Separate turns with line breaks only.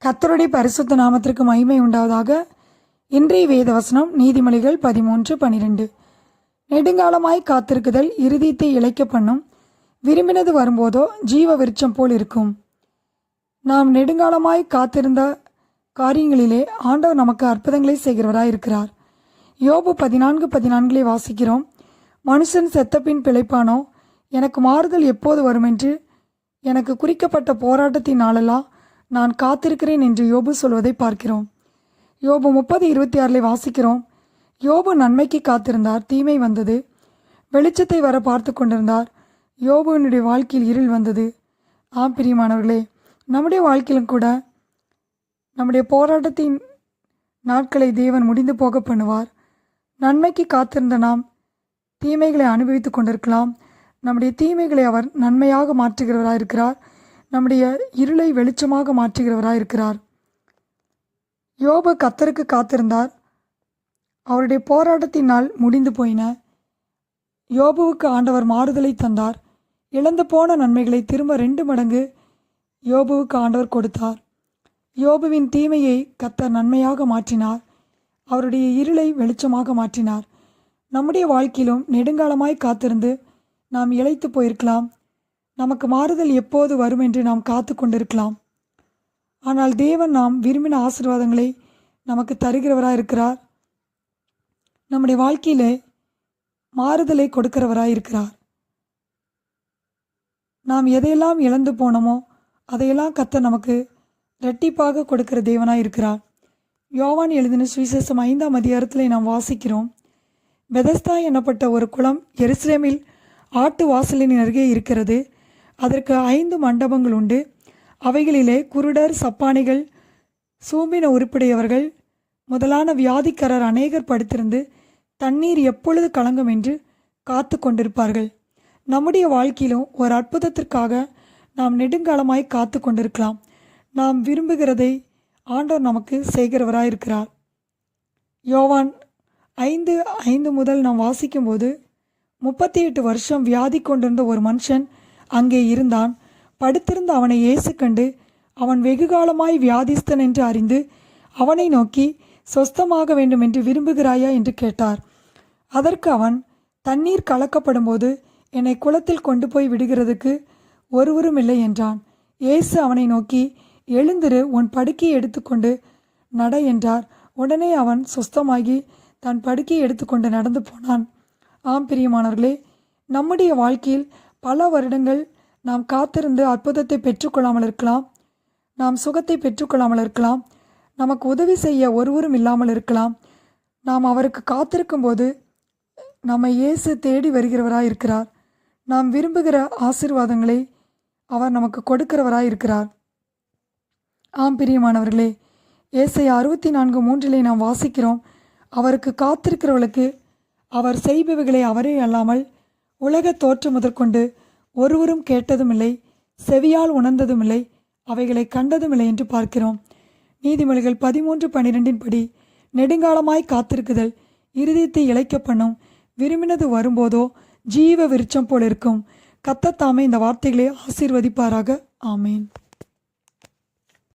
கர்த்தருடைய பரிசுத்த நாமத்திற்கு மகிமை உண்டாவதாக. இன்றைய வேத வசனம் நீதிமொழிகள் 13:12. நெடுங்காலமாய் காத்திருக்குதல் இருதயத்தை இளைக்க பண்ணும், விரும்பினது வரும்போதோ ஜீவ விருட்சம் போல் இருக்கும். நாம் நெடுங்காலமாய் காத்திருந்த காரியங்களிலே ஆண்டவர் நமக்கு அற்புதங்களை செய்கிறவராய் இருக்கிறார். யோபு 14:14 வாசிக்கிறோம். மனுஷன் செத்தபின் பிழைப்பானோ? எனக்கு மாறுதல் எப்போது வருமென்று எனக்கு குறிக்கப்பட்ட போராட்டத்தின் நாளெல்லாம் நான் காத்திருக்கிறேன் என்று யோபு சொல்வதை பார்க்கிறோம். யோபு 30:26 வாசிக்கிறோம். யோபு நன்மைக்கு காத்திருந்தார், தீமை வந்தது. வெளிச்சத்தை வர பார்த்து கொண்டிருந்தார், யோபுவினுடைய வாழ்க்கையில் இருள் வந்தது. பிரியமானவர்களே, நம்முடைய வாழ்க்கையிலும் கூட நம்முடைய போராட்டத்தின் நாட்களை தேவன் முடிந்து போக பண்ணுவார். நன்மைக்கு காத்திருந்த நாம் தீமைகளை அனுபவித்து கொண்டிருக்கலாம். நம்முடைய தீமைகளை அவர் நன்மையாக மாற்றுகிறவராக இருக்கிறார். நம்முடைய இருளை வெளிச்சமாக மாற்றுகிறவராக இருக்கிறார். யோபு கர்த்தருக்கு காத்திருந்தார். அவருடைய போராட்டத்தின் நாள் முடிந்து போயின. யோபுவுக்கு ஆண்டவர் மாறுதலை தந்தார். இழந்து போன நன்மைகளை திரும்ப 2 மடங்கு யோபுவுக்கு ஆண்டவர் கொடுத்தார். யோபுவின் தீமையை கர்த்தர் நன்மையாக மாற்றினார். அவருடைய இருளை வெளிச்சமாக மாற்றினார். நம்முடைய வாழ்க்கையிலும் நெடுங்காலமாய் காத்திருந்து நாம் இளைத்து போயிருக்கலாம். நமக்கு மாறுதல் எப்போது வரும் என்று நாம் காத்து கொண்டிருக்கலாம். ஆனால் தேவன் நாம் விரும்பின ஆசீர்வாதங்களை நமக்கு தருகிறவராக இருக்கிறார். நம்முடைய வாழ்க்கையிலே மாறுதலை கொடுக்கிறவராக இருக்கிறார். நாம் எதையெல்லாம் இழந்து போனோமோ அதையெல்லாம் கர்த்தர் நமக்கு இரட்டிப்பாக கொடுக்கிற தேவனாக இருக்கிறார். யோவான் எழுதின சுவிசேஷம் 5ஆம் அதிகாரத்தில் நாம் வாசிக்கிறோம். பெதஸ்தா எனப்பட்ட ஒரு குளம் எருசலேமில் ஆட்டு வாசலின் அருகே இருக்கிறது. அதற்கு 5 மண்டபங்கள் உண்டு. அவைகளிலே குருடர், சப்பானிகள், சூம்பின உருப்புடையவர்கள் முதலான வியாதிக்காரர் அநேகர் படுத்திருந்து தண்ணீர் எப்பொழுது கலங்கும் என்று காத்து கொண்டிருப்பார்கள். நம்முடைய வாழ்க்கையிலும் ஒரு அற்புதத்திற்காக நாம் நெடுங்காலமாய் காத்து கொண்டிருக்கலாம். நாம் விரும்புகிறதை ஆண்டவர் நமக்கு செய்கிறவராயிருக்கிறார். யோவான் 5:5 முதல் நாம் வாசிக்கும்போது 38 வருஷம் வியாதி கொண்டிருந்த ஒரு மனுஷன் அங்கே இருந்தான். படுத்திருந்த அவனை இயேசு கண்டு, அவன் வெகுகாலமாய் வியாதிஸ்தன் என்று அறிந்து அவனை நோக்கி, சொஸ்தமாக வேண்டும் என்று விரும்புகிறாயா என்று கேட்டார். அதற்கு அவன், தண்ணீர் கலக்கப்படும் போது என்னை குளத்தில் கொண்டு போய் விடுகிறதுக்கு ஒருவரும் இல்லை என்றான். இயேசு அவனை நோக்கி, எழுந்திரு, உன் படுக்கையை எடுத்துக்கொண்டு நட என்றார். உடனே அவன் சொஸ்தமாகி தன் படுக்கையை எடுத்துக்கொண்டு நடந்து போனான். பிரியமானவர்களே, நம்முடைய வாழ்க்கையில் பல வருடங்கள் நாம் காத்திருந்து அற்புதத்தை பெற்றுக்கொள்ளாமல் இருக்கலாம். நாம் சுகத்தை பெற்றுக்கொள்ளாமல் இருக்கலாம். நமக்கு உதவி செய்ய ஒருவரும் இல்லாமல் இருக்கலாம். நாம் அவருக்கு காத்திருக்கும் போது நம்மை இயேசு தேடி வருகிறவராய் இருக்கிறார். நாம் விரும்புகிற ஆசீர்வாதங்களை அவர் நமக்கு கொடுக்கிறவராய் இருக்கிறார். பிரியமானவர்களே, ஏசாயா 64:3 நாம் வாசிக்கிறோம். அவருக்கு காத்திருக்கிறவர்களுக்கு அவர் செய்பவைகளை அவரே அல்லாமல் உலக தோற்றம் முதற்கொண்டு ஒருவரும் கேட்டதும் இல்லை, செவியால் உணர்ந்ததும் இல்லை, அவைகளை கண்டதும் இல்லை என்று பார்க்கிறோம். நீதிமொழிகள் 13:12 படி நெடுங்காலமாய் காத்திருக்குதல் இருதயத்தை இளைக்க பண்ணும், விரும்பினது வரும்போதோ ஜீவ விருட்சம் போல் இருக்கும். கர்த்தர் தாமே இந்த வார்த்தைகளை ஆசீர்வதிப்பாராக. ஆமேன்.